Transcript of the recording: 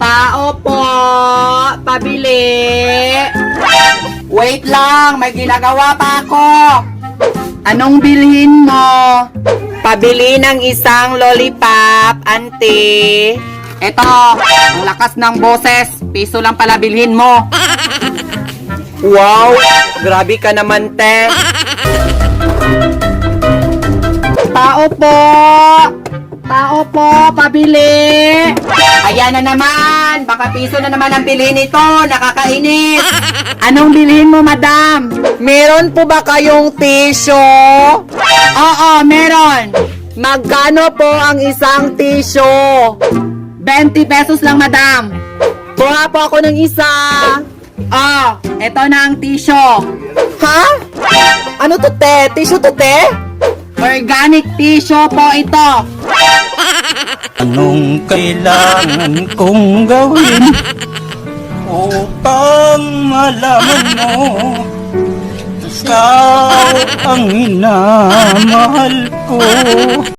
Tao po, pabili. Wait lang, may ginagawa pa ako. Anong bilhin mo? Pabili ng isang lollipop, ante. Eto, ang lakas ng boses. Piso lang pala bilhin mo. Wow, grabe ka naman, te. Tao po! Tao po, pabili! Ayan na naman! Baka piso na naman ang bilhin nito! Nakakainis! Anong bilhin mo, madam? Meron po ba kayong tissue? Oo, meron! Magkano po ang isang tissue? 20 pesos lang, madam! Kuha po ako ng isa! Oh, eto na ang tissue! Ha? Ano to, te? Tissue to, te? Organic tissue po ito. Anong kailangan kong gawin upang malaman mo ikaw ang minamahal ko?